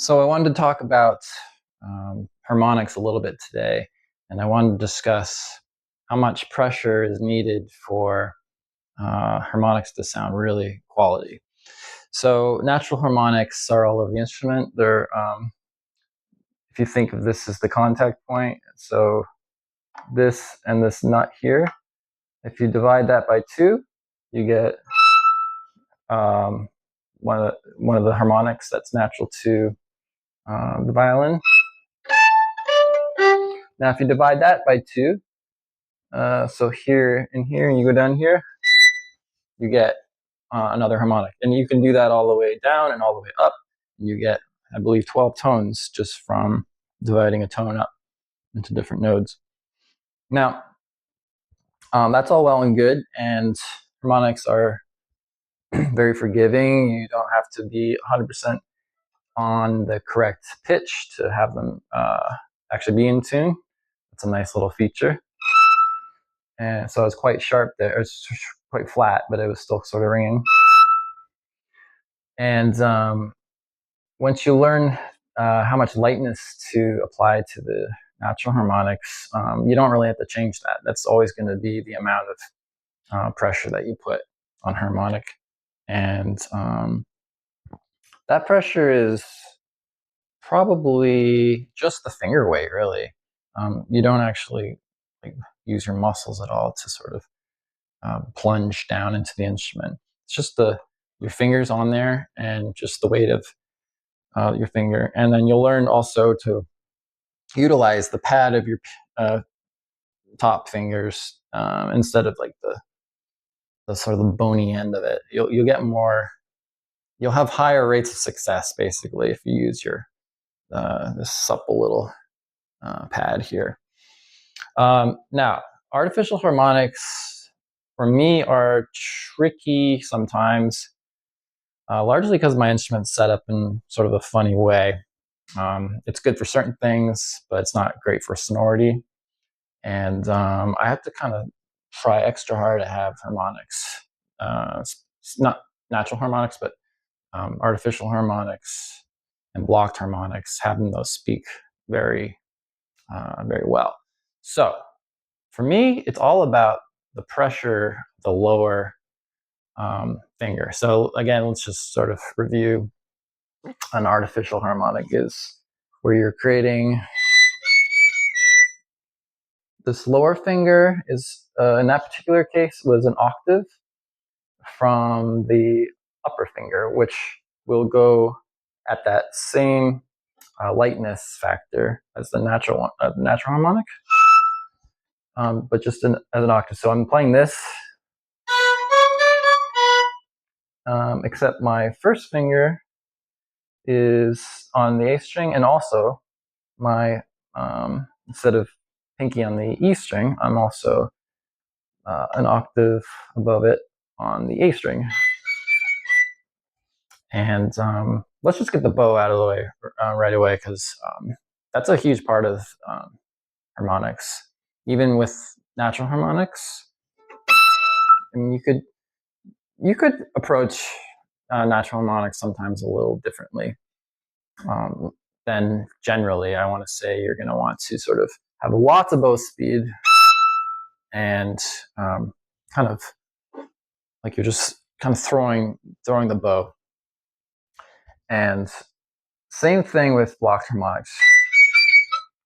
So I wanted to talk about harmonics a little bit today, and I wanted to discuss how much pressure is needed for harmonics to sound really quality. So natural harmonics are all over the instrument. They're, if you think of this as the contact point, so this and this nut here, if you divide that by 2, you get one of the harmonics that's natural to the violin. Now, if you divide that by 2, so here and here, and you go down here, you get another harmonic. And you can do that all the way down and all the way up. And you get, I believe, 12 tones just from dividing a tone up into different nodes. Now, that's all well and good, and harmonics are very forgiving. You don't have to be 100% on the correct pitch to have them actually be in tune. It's a nice little feature. And so it's quite sharp there. It's quite flat, but it was still sort of ringing. And once you learn how much lightness to apply to the natural harmonics, you don't really have to change that. That's always going to be the amount of pressure that you put on harmonic. And that pressure is probably just the finger weight, really. You don't actually use your muscles at all to sort of plunge down into the instrument. It's just your fingers on there and just the weight of your finger. And then you'll learn also to utilize the pad of your top fingers instead of like the sort of the bony end of it. You'll get more. You'll have higher rates of success basically if you use your this supple little pad here. Now, artificial harmonics for me are tricky sometimes, largely because my instrument's set up in sort of a funny way. It's good for certain things, but it's not great for sonority. And I have to kind of try extra hard to have harmonics. It's not natural harmonics, but artificial harmonics and blocked harmonics, having those speak very, very well. So for me, it's all about the pressure, the lower finger. So again, let's just sort of review. An artificial harmonic is where you're creating this lower finger is, in that particular case, was an octave from the upper finger, which will go at that same lightness factor as the natural harmonic, but just as an octave. So I'm playing this, except my first finger is on the A string, and also my instead of pinky on the E string, I'm also an octave above it on the A string. And let's just get the bow out of the way right away, because that's a huge part of harmonics. Even with natural harmonics, I mean, you could approach natural harmonics sometimes a little differently. Then generally, I want to say you're going to want to sort of have lots of bow speed and kind of like you're just kind of throwing the bow. And same thing with blocked harmonics.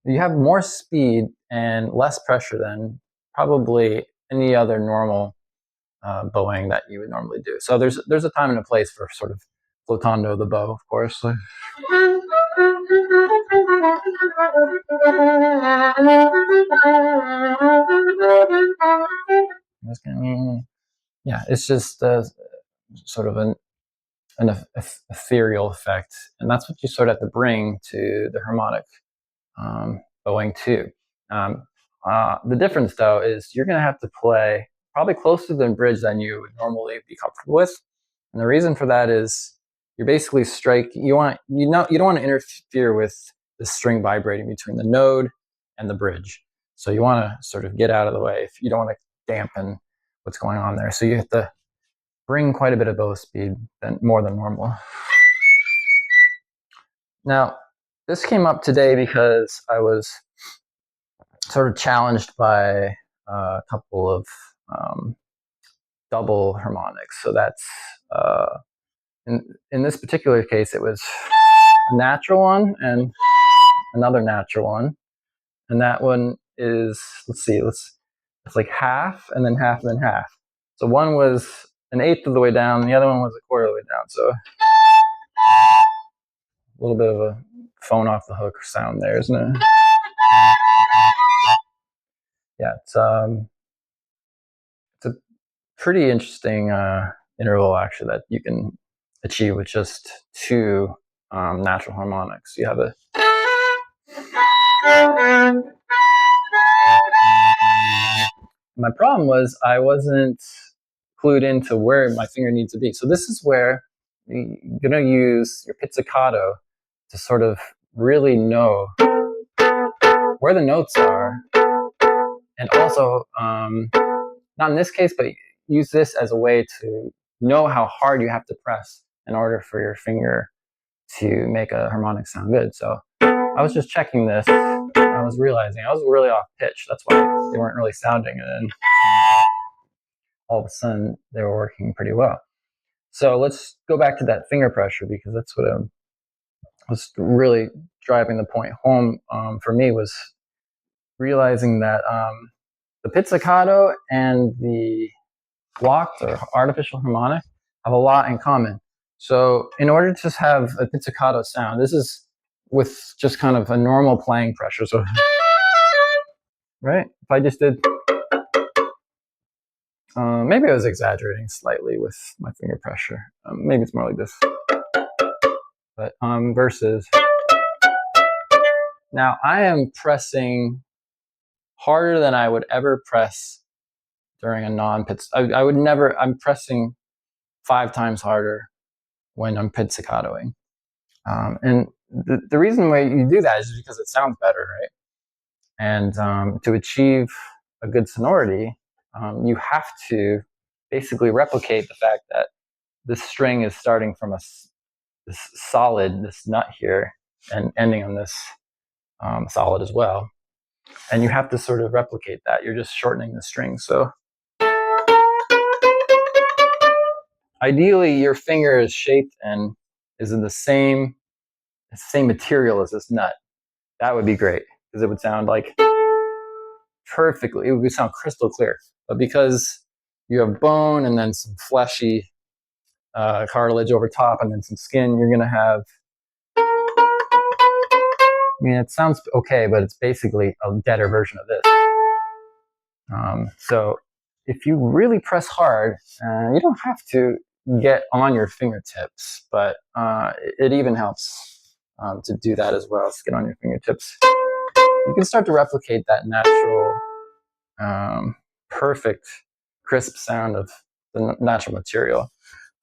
You have more speed and less pressure than probably any other normal bowing that you would normally do. So there's a time and a place for sort of flotando the bow, of course. Yeah, it's just sort of an ethereal effect, and that's what you sort of have to bring to the harmonic bowing too. The difference, though, is you're going to have to play probably closer to the bridge than you would normally be comfortable with, and the reason for that is you're basically you don't want to interfere with the string vibrating between the node and the bridge. So you want to sort of get out of the way if you don't want to dampen what's going on there. So you have to bring quite a bit of bow speed, more than normal. Now, this came up today because I was sort of challenged by a couple of double harmonics. So that's in this particular case, it was a natural one and another natural one, and that one is, let's see, it's like half and then half and then half. So one was an eighth of the way down, and the other one was a quarter of the way down. So a little bit of a phone off the hook sound there, isn't it? Yeah, it's a pretty interesting interval actually that you can achieve with just two natural harmonics. You have a my problem was I wasn't clued into where my finger needs to be. So this is where you're going to use your pizzicato to sort of really know where the notes are, and also not in this case, but use this as a way to know how hard you have to press in order for your finger to make a harmonic sound good. So I was just checking this, and I was realizing I was really off pitch. That's why they weren't really sounding, and then all of a sudden they were working pretty well. So let's go back to that finger pressure, because that's what was really driving the point home for me, was realizing that the pizzicato and the blocked or artificial harmonic have a lot in common. So in order to have a pizzicato sound, this is with just kind of a normal playing pressure. So, right? If I just did, maybe I was exaggerating slightly with my finger pressure. Maybe it's more like this. But versus, now I am pressing harder than I would ever press during a non-pizz. I would never, I'm pressing 5 times harder when I'm pizzicatoing. And the reason why you do that is because it sounds better, right? And to achieve a good sonority, you have to basically replicate the fact that this string is starting from this solid, this nut here, and ending on this solid as well. And you have to sort of replicate that. You're just shortening the string. So ideally, your finger is shaped and is in the same material as this nut. That would be great, because it would sound like perfectly, it would sound crystal clear. But because you have bone and then some fleshy cartilage over top and then some skin, you're going to have, I mean, it sounds okay, but it's basically a deader version of this. So if you really press hard, you don't have to get on your fingertips, but it even helps to do that as well. So get on your fingertips. You can start to replicate that natural, perfect, crisp sound of the natural material.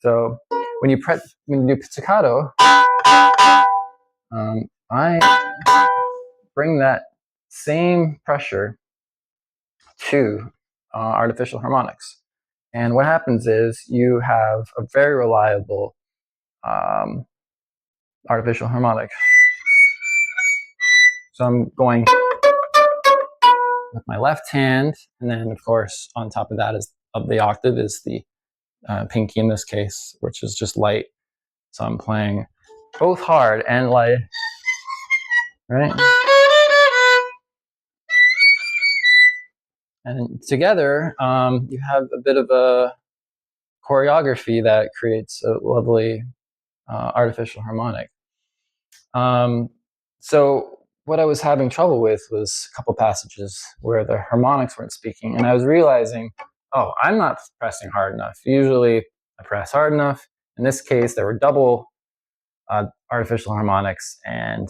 So when you do pizzicato, I bring that same pressure to artificial harmonics. And what happens is you have a very reliable artificial harmonic. So I'm going with my left hand, and then of course on top of that is of the octave is the pinky in this case, which is just light. So I'm playing both hard and light, right? And together, you have a bit of a choreography that creates a lovely artificial harmonic. So what I was having trouble with was a couple passages where the harmonics weren't speaking, and I was realizing, oh, I'm not pressing hard enough. Usually I press hard enough. In this case, there were double artificial harmonics, and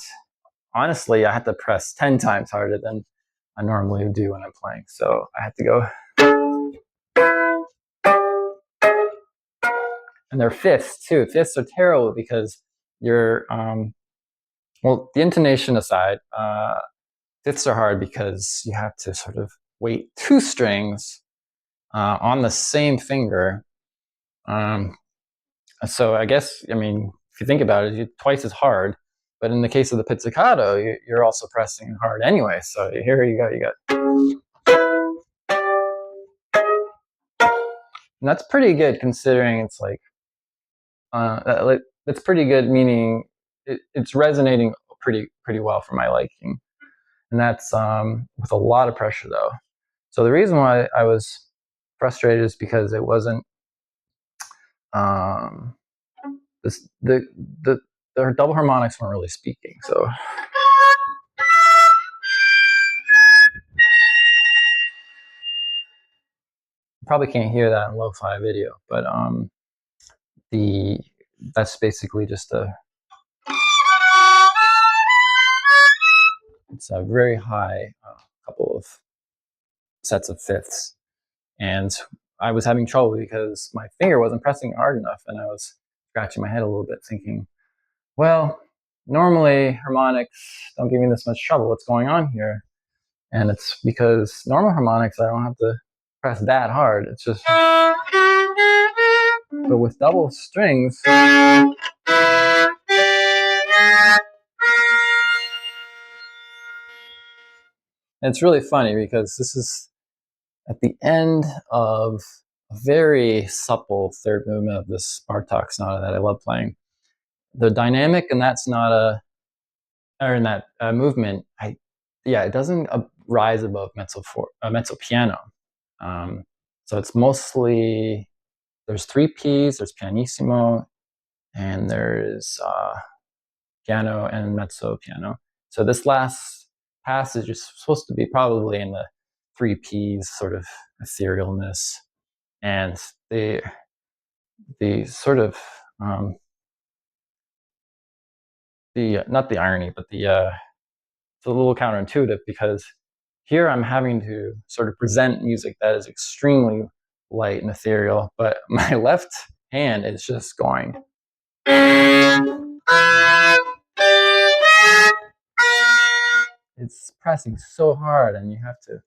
honestly, I had to press 10 times harder than I normally would do when I'm playing. So I had to go. And they're fifths too. Fifths are terrible because you're, well, the intonation aside, fifths are hard because you have to sort of weight 2 strings on the same finger. So I guess, I mean, if you think about it, it's twice as hard, But in the case of the pizzicato, you're also pressing hard anyway. So here you go. You got, and that's pretty good considering it's like, it's pretty good, meaning it's resonating pretty well for my liking. And that's with a lot of pressure though. So the reason why I was frustrated is because it wasn't this the double harmonics weren't really speaking. So you probably can't hear that in lo-fi video, but the that's basically just it's a very high couple of sets of fifths, and I was having trouble because my finger wasn't pressing hard enough, and I was scratching my head a little bit, thinking, well, normally harmonics don't give me this much trouble. What's going on here? And it's because normal harmonics, I don't have to press that hard. It's just, but with double strings, it's really funny because this is at the end of a very supple third movement of this Bartok sonata that I love playing. The dynamic in that sonata, or in that movement, it doesn't rise above mezzo piano. So it's mostly, there's three Ps, there's pianissimo, and there's piano and mezzo piano. So this last passage is supposed to be probably in the three Ps sort of etherealness, and the sort of the not the irony, but it's a little counterintuitive because here I'm having to sort of present music that is extremely light and ethereal, but my left hand is just going. It's pressing so hard, and you have to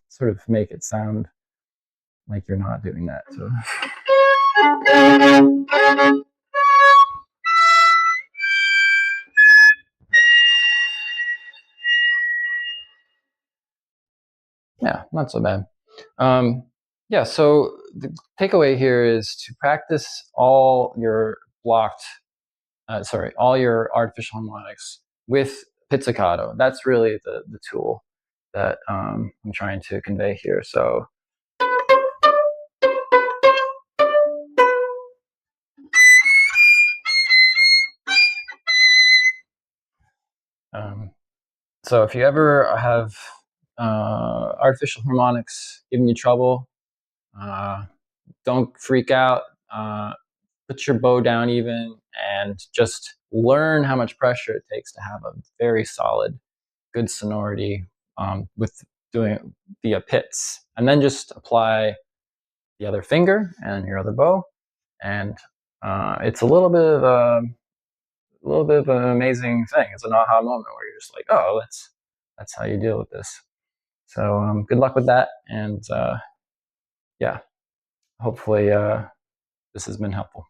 sort of make it sound like you're not doing that. So. Yeah, not so bad. Yeah, so the takeaway here is to practice all your all your artificial harmonics with pizzicato. That's really the tool that I'm trying to convey here. So. So if you ever have artificial harmonics giving you trouble, don't freak out. Put your bow down even, and just learn how much pressure it takes to have a very solid, good sonority with doing the pits, and then just apply the other finger and your other bow, and it's a little bit of an amazing thing. It's an aha moment where you're just like, oh, that's how you deal with this. So good luck with that, and yeah, hopefully this has been helpful.